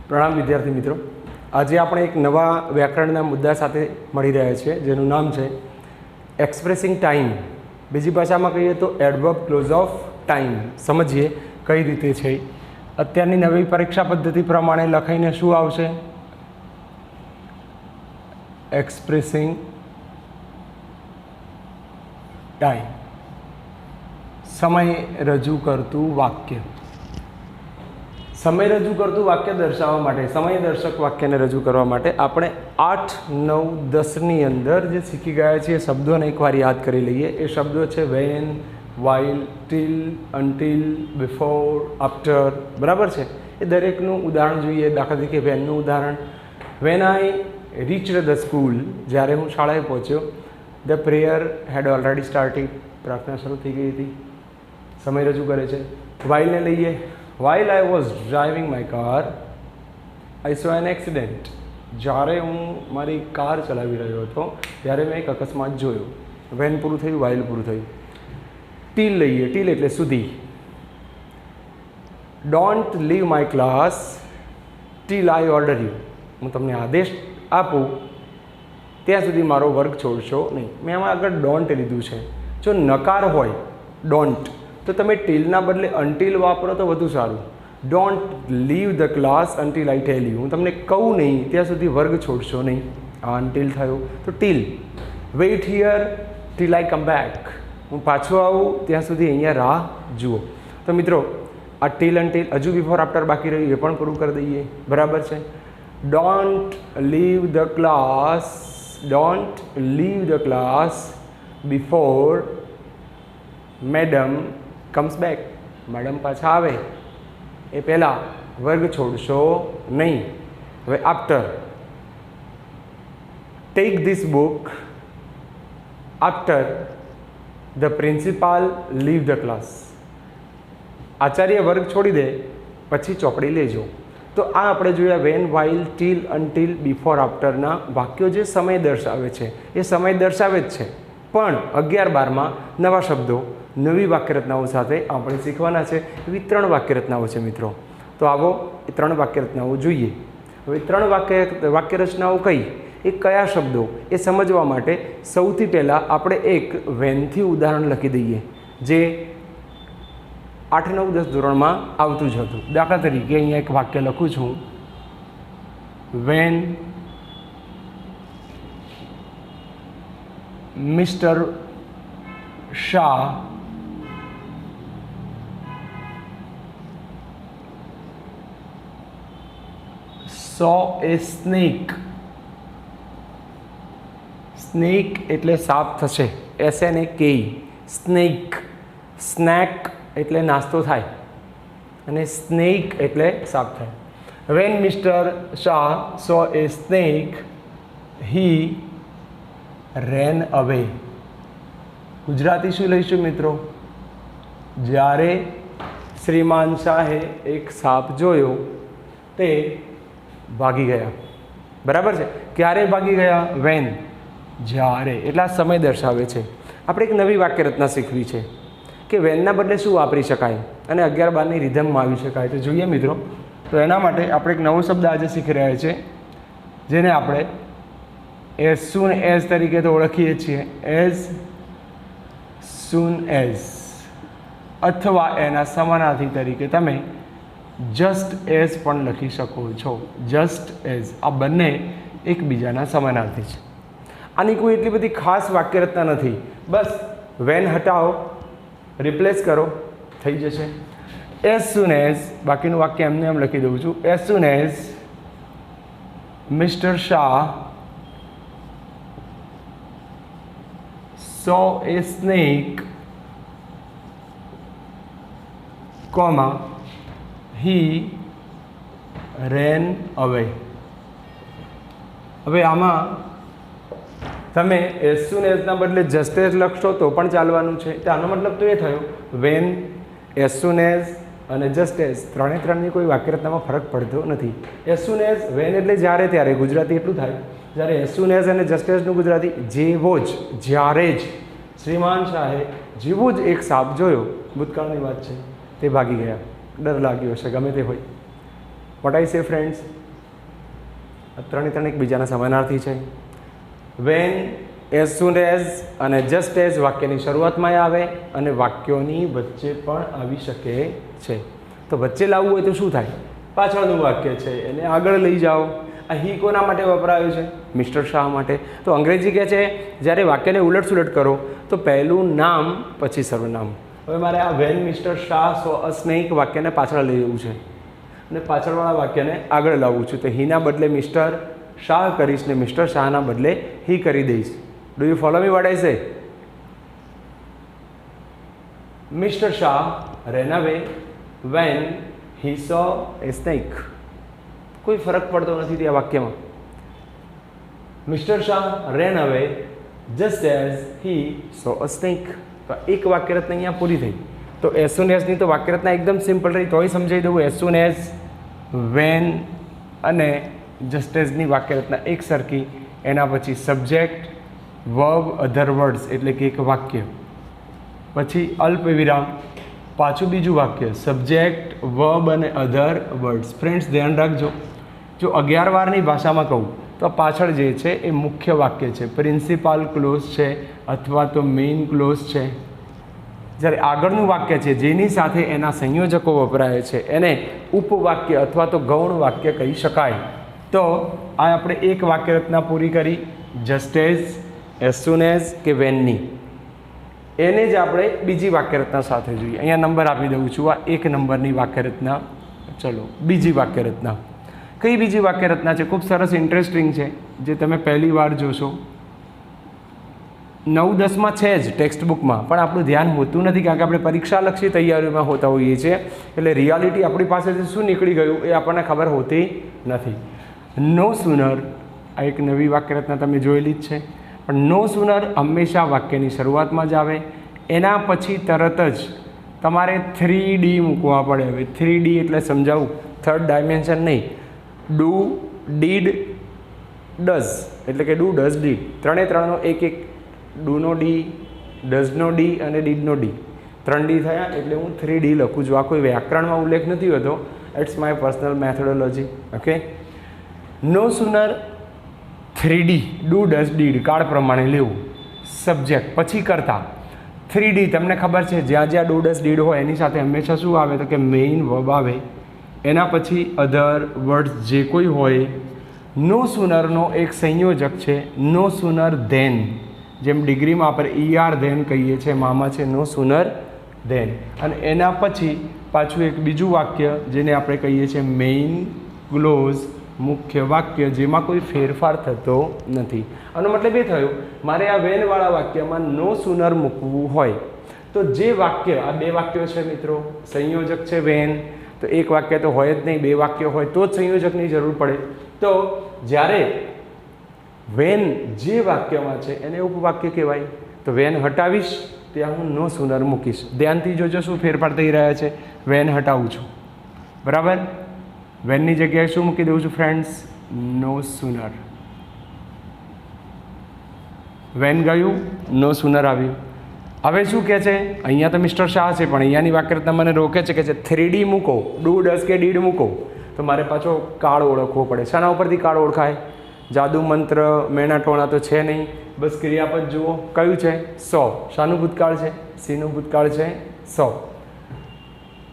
પ્રણામ વિદ્યાર્થી મિત્રો, આજે આપણે એક નવા વ્યાકરણના મુદ્દા સાથે મળી રહ્યા છીએ જેનું નામ છે એક્સપ્રેસિંગ ટાઈમ. બીજી ભાષામાં કહીએ તો એડવર્બ ક્લોઝ ઓફ ટાઈમ. સમજીએ કઈ રીતે છે. અત્યારની નવી પરીક્ષા પદ્ધતિ પ્રમાણે લખાઈને શું આવશે? એક્સપ્રેસિંગ ટાઈમ, સમય રજૂ કરતું વાક્ય. સમય રજૂ કરતું વાક્ય દર્શાવવા માટે, સમય દર્શક વાક્યને રજૂ કરવા માટે આપણે 8, 9, 10ની અંદર જે શીખી ગયા છીએ શબ્દોને એકવાર યાદ કરી લઈએ. એ શબ્દો છે when, while, till, until, before, after. બરાબર છે? એ દરેકનું ઉદાહરણ જોઈએ. દાખલા તરીકે વેનનું ઉદાહરણ, when I reached the school, જ્યારે હું શાળાએ પહોંચ્યો. The prayer had already started, પ્રાર્થના શરૂ થઈ ગઈ હતી. સમય રજૂ કરે છે. વાઇલને લઈએ. While I was driving my car, I saw an accident. જ્યારે હું મારી કાર ચલાવી રહ્યો હતો ત્યારે મેં એક અકસ્માત જોયો. વેન પૂરું થયું, વાઇલ પૂરું થયું. ટીલ લઈએ. ટીલ એટલે સુધી. Don't leave my class till I order you. હું તમને આદેશ આપું ત્યાં સુધી મારો વર્ગ છોડશો નહીં. મેં આમાં આગળ ડોન્ટ લીધું છે. જો નકાર હોય ડોન્ટ, તો તમે ટીલના બદલે અનટીલ વાપરો તો વધુ સારું. Don't leave the class until I tell you. હું તમને કહું નહીં ત્યાં સુધી વર્ગ છોડશો નહીં. આ અનટીલ થયું. તો till. Wait here till I come back. હું પાછો આવું ત્યાં સુધી અહીંયા રાહ જુઓ. તો મિત્રો આ ટીલ અનટીલ, હજુ બિફોર આફ્ટર બાકી રહ્યું, એ પણ પૂરું કરી દઈએ. બરાબર છે? Don't leave the class, don't leave the class before madam comes back. Madam પાછા આવે એ પહેલાં વર્ગ છોડશો નહીં. હવે after. Take this book after the principal leave the class. આચાર્ય વર્ગ છોડી દે પછી ચોપડી લેજો. તો આ આપણે જોયા when, while, till, until, before, આફ્ટરના વાક્યો જે સમય દર્શાવે છે એ સમય દર્શાવે જ છે. પણ 11, 12માં નવા શબ્દો, નવી વાક્યરચનાઓ સાથે આપણે શીખવાના છે. એવી 3 વાક્યરચનાઓ છે મિત્રો. તો આવો એ 3 વાક્યરચનાઓ જોઈએ. હવે 3 વાક્યરચનાઓ કઈ, એ કયા શબ્દો, એ સમજવા માટે સૌથી પહેલાં આપણે એક વેનથી ઉદાહરણ લખી દઈએ જે 8, 9, 10 ધોરણમાં આવતું જ હતું. દાખલા તરીકે અહીંયા એક વાક્ય લખું છું. When mister Shah saw a snake. Snake એટલે સાપ થશે. SNAK. સ્નેક. સ્નેક એટલે નાસ્તો થાય અને સ્નેક એટલે સાપ થાય. When mister Shah saw a snake, he ran away. Gujarati શું લઈશું મિત્રો? જ્યારે શ્રીમાન શાહે એક સાપ જોયો તે ભાગી ગયા. બરાબર છે? ક્યારે ભાગી ગયા? વેન. જ્યારે. એટલા સમય દર્શાવે છે. આપણે એક નવી વાક્યરચના શીખવી છે કે વેનના બદલે શું વાપરી શકાય અને 11, 12ની રિધમમાં આવી શકાય. તો જોઈએ મિત્રો. તો એના માટે આપણે એક નવો શબ્દ આજે શીખી રહ્યા છીએ જેને આપણે એઝ સૂન એઝ તરીકે તો ઓળખીએ છીએ. એઝ સૂન એઝ, અથવા એના સમાનાર્થી તરીકે તમે જસ્ટ એઝ પણ લખી શકો છો. Just as. આ બંને એકબીજાના સમાનાર્થી છે. આની કોઈ એટલી બધી ખાસ વાક્યરચના નથી. બસ વેન હટાવો, રિપ્લેસ કરો, થઈ જશે. એઝ સૂન એઝ, બાકીનું વાક્ય એમને એમ લખી દઉં છું. As soon as mister Shah saw a snake, he ran away. હવે આમાં તમે એઝ સૂન એઝના બદલે જસ્ટ એઝ લખશો તો પણ ચાલવાનું છે. તો આનો મતલબ તો એ થયો વેન, એઝ સૂન એઝ અને જસ્ટ એઝ ત્રણની કોઈ વાક્યરચનામાં ફરક પડતો નથી. એઝ સૂન એઝ, વેન એટલે જ્યારે ત્યારે, ગુજરાતી એટલું થાય. જ્યારે એઝ સૂન એઝ અને જસ્ટ એઝનું ગુજરાતી જેવો જ, જ્યારે જ શ્રીમાન શાહે જેવો જ એક સાપ જોયો, ભૂતકાળની વાત છે, તે ભાગી ગયા, ડર લાગ્યો હશે, ગમે તે હોય. વોટ આઈ સે ફ્રેન્ડ્સ, ત્રણે એકબીજાના સમાનાર્થી છે. વેન, એઝ સૂન એઝ અને જસ્ટ એઝ વાક્યની શરૂઆતમાં આવે અને વાક્યોની વચ્ચે પણ આવી શકે છે. તો વચ્ચે લાવવું હોય તો શું થાય? પાછળનું વાક્ય છે એને આગળ લઈ જાઓ. આ હી કોના માટે વપરાયું છે? મિસ્ટર શાહ માટે. તો અંગ્રેજી કહે છે જ્યારે વાક્યને ઉલટસુલટ કરો તો પહેલું નામ પછી સર્વનામ. હવે મારે આ van mister Shah so a snake વાક્યને પાછળ લઈ જવું છે અને પાછળવાળા વાક્યને આગળ લાવવું છું. તો હીના બદલે મિસ્ટર શાહ કરીશ ને મિસ્ટર શાહના બદલે હી કરી દઈશ. Do you follow me what I સે? મિસ્ટર શાહ રેન અવે when he so A snake. કોઈ ફરક પડતો નથી ત્યાં વાક્યમાં. Mister Shah ran away just as he saw a snake. તો એક વાક્યરચના અહીંયા પૂરી થઈ. તો એઝ સૂન એઝની તો વાક્યરચના એકદમ સિમ્પલ રહી, તોય સમજાવી દઉં. એઝ સૂન એઝ, વેન અને જસ્ટ એઝની વાક્યરચના એક સરખી. એના પછી સબ્જેક્ટ, વર્બ, અધર વર્ડ્સ એટલે કે એક વાક્ય, પછી અલ્પ વિરામ, પાછું બીજું વાક્ય, સબ્જેક્ટ, વર્બ અને અધર વર્ડ્સ. ફ્રેન્ડ્સ ધ્યાન રાખજો, જો 11 વારની ભાષામાં કહું તો પાછળ જે છે એ મુખ્ય વાક્ય છે, પ્રિન્સિપાલ ક્લોઝ છે અથવા તો મેઇન ક્લોઝ છે. જ્યારે આગળનું વાક્ય છે જેની સાથે એના સંયોજકો વપરાય છે એને ઉપવાક્ય અથવા તો ગૌણ વાક્ય કહી શકાય. તો આ આપણે એક વાક્યરચના પૂરી કરી, જસ્ટ એઝ સૂન એઝ કે વેનની. એને જ આપણે બીજી વાક્યરચના સાથે જોઈએ. અહીંયા નંબર આપી દઉં છું, આ 1 નંબરની વાક્યરચના. ચલો બીજી વાક્યરચના. કઈ બીજી વાક્યરચના છે? ખૂબ સરસ, ઇન્ટરેસ્ટિંગ છે, જે તમે પહેલી વાર જોશો. 9-10માં છે જ ટેક્સ્ટ બુકમાં, પણ આપણું ધ્યાન હોતું નથી કારણ કે આપણે પરીક્ષાલક્ષી તૈયારીઓમાં હોતા હોઈએ છીએ. એટલે રિયાલિટી આપણી પાસેથી શું નીકળી ગયું એ આપણને ખબર હોતી નથી. નો સૂનર, આ એક નવી વાક્યરચના તમે જોયેલી જ છે, પણ નો સૂનર હંમેશા વાક્યની શરૂઆતમાં જ આવે. એના પછી તરત જ તમારે 3D મૂકવા પડે. હવે 3D એટલે સમજાવું, થર્ડ ડાયમેન્શન નહીં. ડુ, ડીડ, ડઝ એટલે કે ડુ, ડઝ, ડીડ, ત્રણનો એક ડુનો ડી, ડઝનો ડી અને ડીડનો ડી. 3D થયા એટલે હું 3D લખું છું. આ કોઈ વ્યાકરણમાં ઉલ્લેખ નથી હોતો, it's my personal methodology. Okay. No sooner 3D, do, does, did કાળ પ્રમાણે લેવું. સબ્જેક્ટ પછી કરતા 3D તમને ખબર છે, જ્યાં જ્યાં ડુ, ડઝ, ડીડ હોય એની સાથે હંમેશા શું આવે? તો કે મેઇન વર્બ આવે. એના પછી અધર વર્ડ્સ જે કોઈ હોય. નો સૂનરનો એક સંયોજક છે નો સૂનર ધેન. જેમ ડિગ્રીમાં આપણે ER ધેન કહીએ છીએ, મામા છે નો સૂનર ધેન. અને એના પછી પાછું એક બીજું વાક્ય જેને આપણે કહીએ છીએ મેઇન ક્લોઝ, મુખ્ય વાક્ય, જેમાં કોઈ ફેરફાર થતો નથી. આનો મતલબ એ થયો મારે આ વેનવાળા વાક્યમાં નો સૂનર મૂકવું હોય તો જે વાક્ય, આ 2 વાક્યો છે મિત્રો, સંયોજક છે વેન, તો એક વાક્ય તો હોય જ નહીં, 2 વાક્ય હોય તો જ સંયોજકની જરૂર પડે. તો જ્યારે વેન જે વાક્યમાં છે એને ઉપવાક્ય કહેવાય. તો વેન હટાવીશ ત્યાં હું નો સૂનર મૂકીશ. ધ્યાનથી જોજો શું ફેરફાર થઈ રહ્યા છે. વેન હટાવું છું, બરાબર. વેનની જગ્યાએ શું મૂકી દઉં છું ફ્રેન્ડ્સ? નો સૂનર. વેન ગયું, નો સૂનર આવ્યું. હવે શું કહે છે? અહીંયા તો મિસ્ટર શાહ છે, પણ અહીંયાની વાક્યરચના મને રોકે છે કે 3D મૂકો, ડુ, ડઝ કે ડીડ મૂકો. તો મારે પાછો કાળ ઓળખવો પડે. શાના ઉપરથી કાળ ઓળખાય? જાદુ મંત્ર મેણા ટોણા તો છે નહીં, બસ ક્રિયાપદ જુઓ. કયું છે? સો. શાનું ભૂતકાળ છે? સીનું ભૂતકાળ છે સો.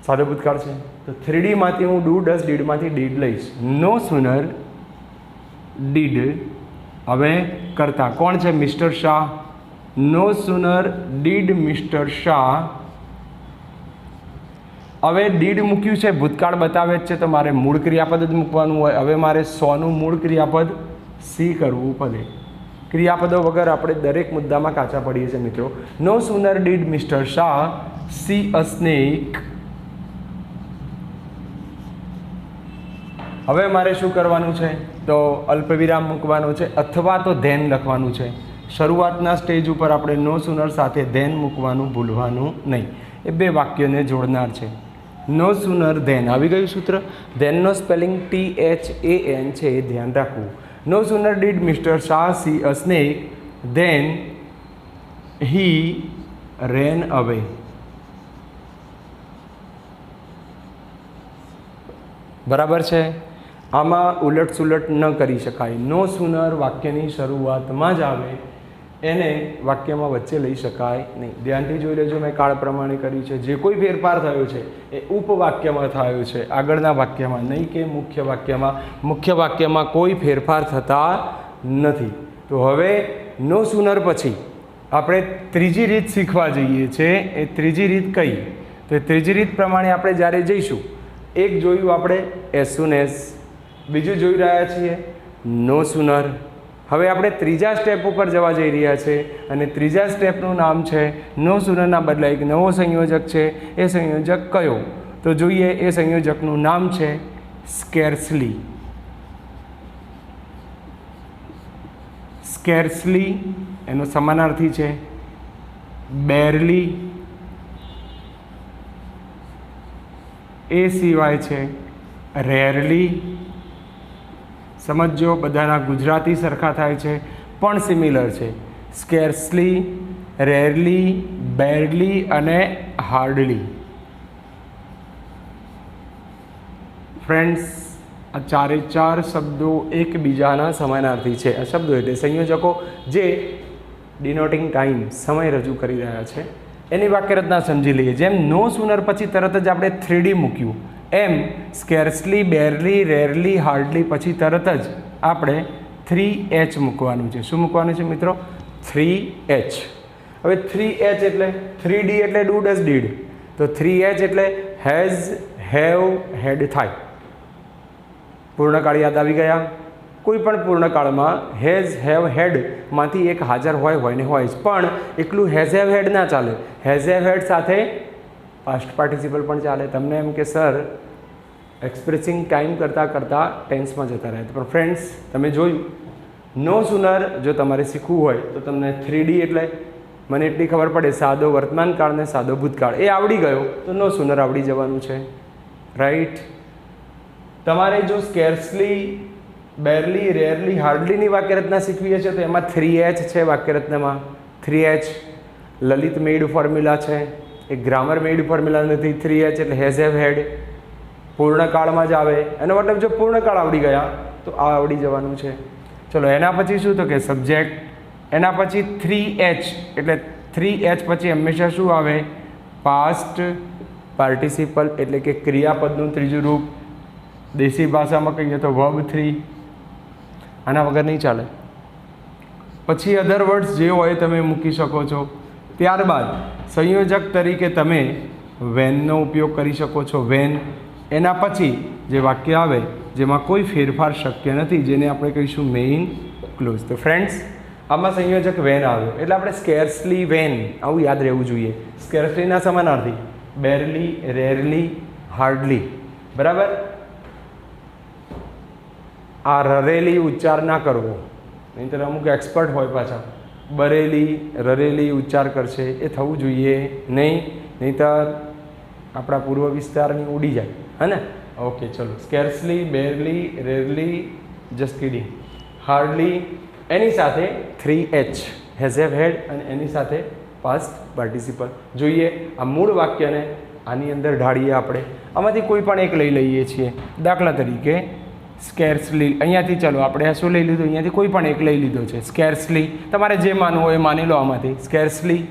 સાદો ભૂતકાળ છે. તો 3Dમાંથી હું ડુ, ડઝ, ડીડમાંથી ડીડ લઈશ. No sooner did. હવે કરતા કોણ છે? Mister Shah. No sooner did mister Shah. હવે ડીડ મૂક્યું છે, ભૂતકાળ બતાવે જ છે, તો મારે મૂળ ક્રિયાપદ જ મૂકવાનું હોય. હવે મારે સોનું મૂળ ક્રિયાપદ સી કરવું પડે. ક્રિયાપદો વગર આપણે દરેક મુદ્દામાં કાચા પડીએ છીએ મિત્રો. No sooner did mister Shah see a snake. હવે મારે શું કરવાનું છે? તો અલ્પવિરામ મૂકવાનું છે અથવા તો ધેન લખવાનું છે. શરૂઆતના સ્ટેજ ઉપર આપણે નો સૂનર સાથે ધેન મૂકવાનું ભૂલવાનું નહીં. એ 2 વાક્યને જોડનાર છે. નો સૂનર ધેન આવી ગયું સૂત્ર. ધેનનો સ્પેલિંગ THAN છે, એ ધ્યાન રાખવું. No sooner did mister Shah see a snake then he ran away. બરાબર છે. આમાં ઉલટ સુલટ ન કરી શકાય. નો સુનર વાક્યની શરૂઆતમાં જ આવે એને વાક્યમાં વચ્ચે લઈ શકાય નહીં. ધ્યાનથી જોઈ લેજો, મેં કાળ પ્રમાણે કર્યું છે. જે કોઈ ફેરફાર થયો છે એ ઉપવાક્યમાં થયો છે, આગળના વાક્યમાં નહીં કે મુખ્ય વાક્યમાં. મુખ્ય વાક્યમાં કોઈ ફેરફાર થતા નથી. તો હવે નો સુનર પછી આપણે ત્રીજી રીત શીખવા જઈએ છીએ. એ ત્રીજી રીત કઈ? તો ત્રીજી રીત પ્રમાણે આપણે જ્યારે જઈશું, એક જોયું આપણે એઝ સૂન એઝ, બીજું જોઈ રહ્યા છીએ નો સુનર. હવે આપણે ત્રીજા સ્ટેપ ઉપર જવા જઈ રહ્યા છે અને ત્રીજા સ્ટેપનું નામ છે નો સુનરના બદલે એક નવો સંયોજક છે. એ સંયોજક કયો? તો જોઈએ. એ સંયોજકનું નામ છે સ્કેર્સલી. સ્કેર્સલી એનો સમાનાર્થી છે બેરલી. એ સિવાય છે રેરલી. સમજો, બધાના ગુજરાતી સરખા થાય છે પણ સિમિલર છે. સ્કેર્સલી, રેરલી, બેરલી અને હાર્ડલી. ફ્રેન્ડ્સ, આ ચારે ચાર શબ્દો એકબીજાના સમાનાર્થી છે. આ શબ્દો એટલે સંયોજકો જે ડિનોટિંગ ટાઈમ, સમય રજૂ કરી રહ્યા છે. એની વાક્યરચના સમજી લઈએ. જેમ નો સુનર પછી તરત જ આપણે 3D મૂક્યું, એમ સ્કેર્સલી, બેરલી, રેરલી, હાર્ડલી પછી તરત જ આપણે 3H મૂકવાનું છે. શું મૂકવાનું છે મિત્રો? 3H. હવે 3H એટલે 3D એટલે ડુ ડઝ ડીડ. તો 3H એટલે હેઝ, હેવ, હેડ થાય. પૂર્ણકાળ યાદ આવી ગયા? કોઈ પણ પૂર્ણકાળમાં હેઝ, હેવ, હેડમાંથી એક હાજર હોય ને હોય જ. પણ એકલું હેઝ, હેવ, હેડ ના ચાલે. હેઝ, હેવ, હેડ સાથે પાસ્ટ પાર્ટિસિપલ પણ ચાલે. તમને એમ કે સર એક્સપ્રેસિંગ ટાઈમ કરતાં ટેન્સમાં જતા રહે. પણ ફ્રેન્ડ્સ, તમે જોયું નો સુનર જો તમારે શીખવું હોય તો તમને 3D એટલે મને એટલી ખબર પડે, સાદો વર્તમાન કાળ ને સાદો ભૂતકાળ એ આવડી ગયો તો નો સુનર આવડી જવાનું છે. રાઈટ. તમારે જો સ્કેર્સલી, બેરલી, રેરલી, હાર્ડલીની વાક્યરચના શીખવી છે તો એમાં 3H છે વાક્યરચનામાં. 3H લલિત મેઇડ ફોર્મ્યુલા છે, એ ગ્રામર મેઇડ ફોર્મ્યુલા નથી. 3H એટલે હેઝ, હેવ, હેડ પૂર્ણકાળમાં જ આવે. એનો મતલબ જો પૂર્ણકાળ આવડી ગયા તો આ આવડી જવાનું છે. ચલો, એના પછી શું? તો કે સબ્જેક્ટ. એના પછી 3H એટલે 3H પછી હંમેશા શું આવે? પાસ્ટ પાર્ટિસિપલ એટલે કે ક્રિયાપદનું ત્રીજું રૂપ. દેશી ભાષામાં કહીએ તો વર્બ 3. આના વગર નહીં ચાલે. પછી અધર વર્ડ્સ જે હોય તમે મૂકી શકો છો. ત્યારબાદ સંયોજક તરીકે તમે વેનનો ઉપયોગ કરી શકો છો. વેન. એના પછી જે વાક્ય આવે જેમાં કોઈ ફેરફાર શક્ય નથી, જેને આપણે કહીશું મેઇન ક્લોઝ. તો ફ્રેન્ડ્સ, આમાં સંયોજક વેન આવ્યો એટલે આપણે સ્કેર્સલી, વેન આવું યાદ રહેવું જોઈએ. સ્કેર્સલીના સમાનાર્થી બેરલી, રેરલી, હાર્ડલી. બરાબર. આ રરેલી ઉચ્ચાર ના કરવો, નહીંતર અમુક એક્સપર્ટ હોય પાછા બરેલી, રરેલી ઉચ્ચાર કરશે, એ થવું જોઈએ નહીં. નહીંતર આપણા પૂર્વ વિસ્તારની ઉડી જાય. હે ને? ઓકે, ચલો. Scarcely, barely, rarely, just kidding, hardly. એની સાથે 3H હેઝ, હેવ, હેડ અને એની સાથે પાસ્ટ પાર્ટિસિપલ. જોઈએ આ મૂળ વાક્યને આની અંદર ઢાળીએ આપણે. આમાંથી કોઈ પણ એક લઈ લઈએ છીએ. દાખલા તરીકે સ્કેર્સલી. અહીંયાથી ચાલો આપણે શું લઈ લીધું? અહીંયાથી કોઈ પણ એક લઈ લીધો છે. સ્કેર્સલી. તમારે જે માનવું હોય એ માની લો. આમાંથી સ્કેર્સલી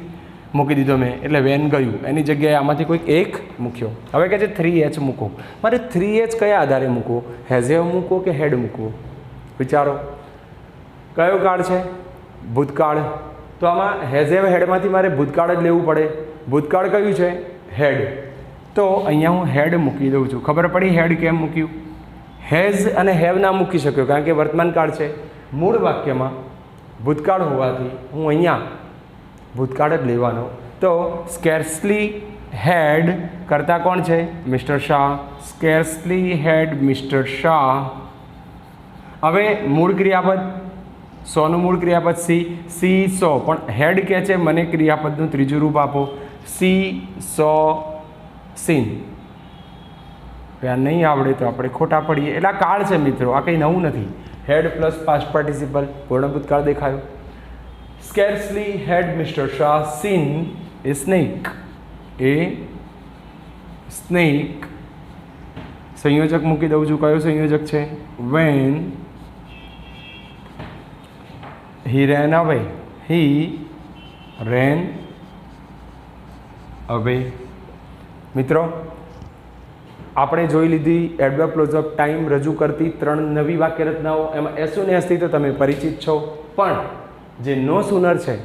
મૂકી દીધો મેં, એટલે વેન ગયું. એની જગ્યાએ આમાંથી કોઈક એક મૂક્યો. હવે કહે છે 3H મૂકો. મારે 3H કયા આધારે મૂકવો? હેઝ, હેવ મૂકવો કે હેડ મૂકવો? વિચારો. કયો કાળ છે? ભૂતકાળ. તો આમાં હેઝ, હેવ, હેડમાંથી મારે ભૂતકાળ જ લેવું પડે. ભૂતકાળ કયું છે? હેડ. તો અહીંયા હું હેડ મૂકી દઉં છું. ખબર પડી હેડ કેમ મૂક્યું? હેઝ અને હેવ ના મૂકી શક્યો કારણ કે વર્તમાન કાળ છે. મૂળ વાક્યમાં ભૂતકાળ હોવાથી હું અહીંયા ભૂતકાળ જ લેવાનો. તો સ્કેર્સલી હેડ કરતા કોણ છે? મિસ્ટર શાહ. સ્કેર્સલી હેડ મિસ્ટર શાહ. હવે મૂળ ક્રિયાપદ, સોનું મૂળ ક્રિયાપદ સી, સો. પણ હેડ કહે છે મને ક્રિયાપદનું ત્રીજું રૂપ આપો. સી, સો, સીન. આ નહીં આવડે તો આપણે ખોટા પડીએ. એટલે આ કાળ છે મિત્રો, આ કંઈ નવું નથી. હેડ પ્લસ પાસ્ટ પાર્ટિસિપલ, પૂર્ણ ભૂતકાળ દેખાયો. Scarcely had Mr. Shah seen a snake. A snake. સંયોજક મૂકી દઉં છું. કયો સંયોજક છે? વેન હી રેન અવે. હી રેન અવે. મિત્રો, આપણે જોઈ લીધી એડવર્બ ક્લોઝ ઓફ ટાઈમ રજૂ કરતી 3 નવી વાક્ય રચનાઓ. એમાં એસ સૂન એસથી તો તમે પરિચિત છો, પણ જે નો સૂનર છે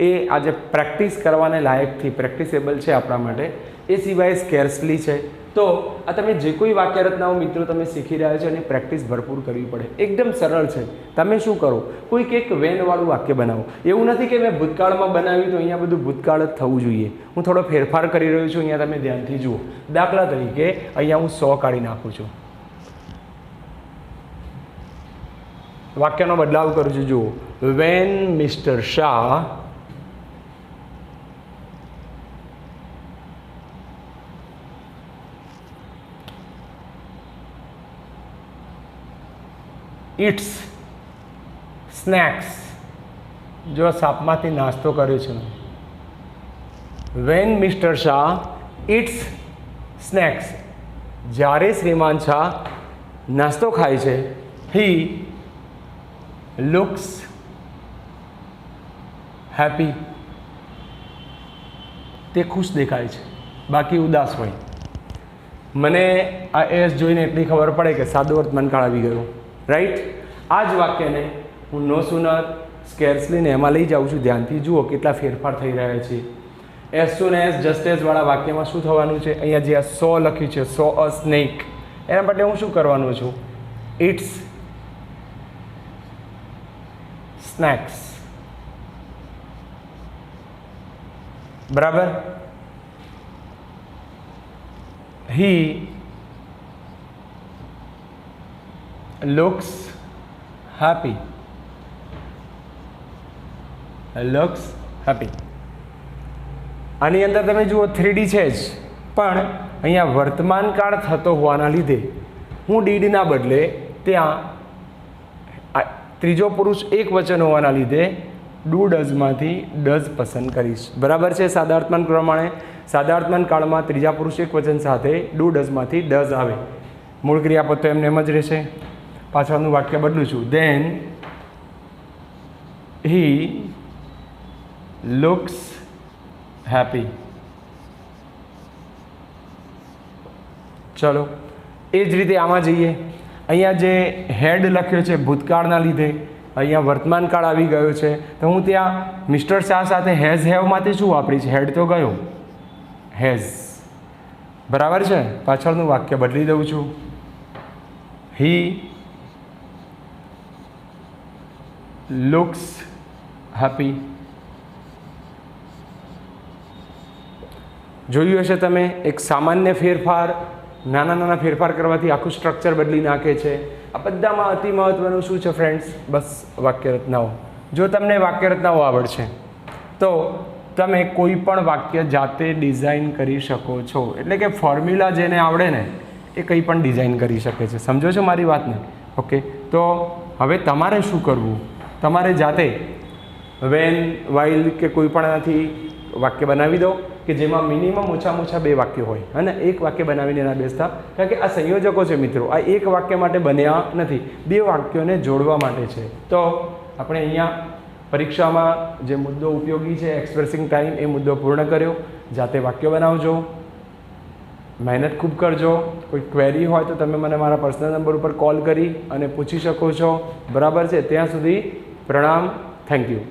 એ આજે પ્રેક્ટિસ કરવાને લાયકથી પ્રેક્ટિસેબલ છે આપણા માટે. એ સિવાય સ્કેર્સલી છે. તો આ તમે જે કોઈ વાક્ય રચનાઓ મિત્રો તમે શીખી રહ્યા છો એની પ્રેક્ટિસ ભરપૂર કરવી પડે. એકદમ સરળ છે. તમે શું કરો, કોઈક એક વેનવાળું વાક્ય બનાવો. એવું નથી કે મેં ભૂતકાળમાં બનાવ્યું તો અહીંયા બધું ભૂતકાળ જ થવું જોઈએ. હું થોડો ફેરફાર કરી રહ્યો છું. અહીંયા તમે ધ્યાનથી જુઓ. દાખલા તરીકે અહીંયા હું 100 કાઢી નાખું છું. વાક્યનો બદલાવ કરું છું. જુઓ, when mister Shah eats snacks. જો સાપમાંથી નાસ્તો કર્યો છે. When mister Shah eats snacks. જ્યારે શ્રીમાન શાહ નાસ્તો ખાય છે, હી લુક્સ હેપી. તે ખુશ દેખાય છે, બાકી ઉદાસ હોય. મને આ એસ જોઈને એટલી ખબર પડે કે સાદું વર્તમાનકાળ આવી ગયું. રાઈટ. આ જ વાક્યને હું નો સૂનર, સ્કેર્સલીને એમાં લઈ જાઉં છું. ધ્યાનથી જુઓ કેટલા ફેરફાર થઈ રહ્યા છે. એસ સૂન એસ જસ્ટ એસ વાળા વાક્યમાં શું થવાનું છે? અહીંયા જે આ 100 લખ્યું છે, 100 અ સ્નેક, એના માટે હું શું કરવાનું છું? Eats snacks. બરાબર. He looks happy. looks happy. આની અંદર તમે જુઓ 3D છે જ, પણ અહીંયા વર્તમાન કાળ થતો હોવાના લીધે હું ડીડના બદલે ત્યાં ત્રીજો પુરુષ એક વચન હોવાના લીધે ડુ ડઝમાંથી ડઝ પસંદ કરીશ. બરાબર છે. સાદા વર્તમાન પ્રમાણે સાદા વર્તમાન કાળમાં ત્રીજા પુરુષ એક વચન સાથે ડુ ડઝમાંથી ડઝ આવે. મૂળ ક્રિયાપદ તો એમને એમ જ રહેશે. પાછળનું વાક્ય બદલું છું. Then he looks happy. ચલો, એ જ રીતે આમાં જઈએ. અહીંયા જે હેડ લખ્યો છે ભૂતકાળના લીધે અહીંયા વર્તમાન કાળ આવી ગયો છે, તો હું ત્યાં મિસ્ટર શાહ સાથે હેઝ હેવમાંથી શું વાપરીશ? હેડ તો ગયો, હેઝ. બરાબર છે. પાછળનું વાક્ય બદલી દઉં છું. હી looks happy. જોયું હશે તમે, એક સામાન્ય ફેરફાર નાના નાના ફેરફાર કરવાથી આખું સ્ટ્રક્ચર બદલી નાખે છે. આ બધામાં અતિ મહત્ત્વનું શું છે ફ્રેન્ડ્સ? બસ વાક્ય રચનાઓ. જો તમને વાક્ય રચનાઓ આવડશે તો તમે કોઈ પણ વાક્ય જાતે ડિઝાઇન કરી શકો છો. એટલે કે ફોર્મ્યુલા જેને આવડે ને એ કંઈ પણ ડિઝાઇન કરી શકે છે. સમજો છો મારી વાતને? ઓકે. તો હવે તમારે શું કરવું? તમારે જાતે વેન, વાઇલ કે કોઈ પણથી વાક્ય બનાવી દો કે જેમાં મિનિમમ ઓછામાં ઓછા 2 વાક્યો હોય. અને એક વાક્ય બનાવીને એના બેસતા. કારણ કે આ સંયોજકો છે મિત્રો, આ એક વાક્ય માટે બન્યા નથી, 2 વાક્યોને જોડવા માટે છે. તો આપણે અહીંયા પરીક્ષામાં જે મુદ્દો ઉપયોગી છે એક્સપ્રેસિંગ ટાઈમ, એ મુદ્દો પૂર્ણ કર્યો. જાતે વાક્ય બનાવજો, મહેનત ખૂબ કરજો. કોઈ ક્વેરી હોય તો તમે મને મારા પર્સનલ નંબર ઉપર કોલ કરી અને પૂછી શકો છો. બરાબર છે. ત્યાં સુધી પ્રણામ. Thank you.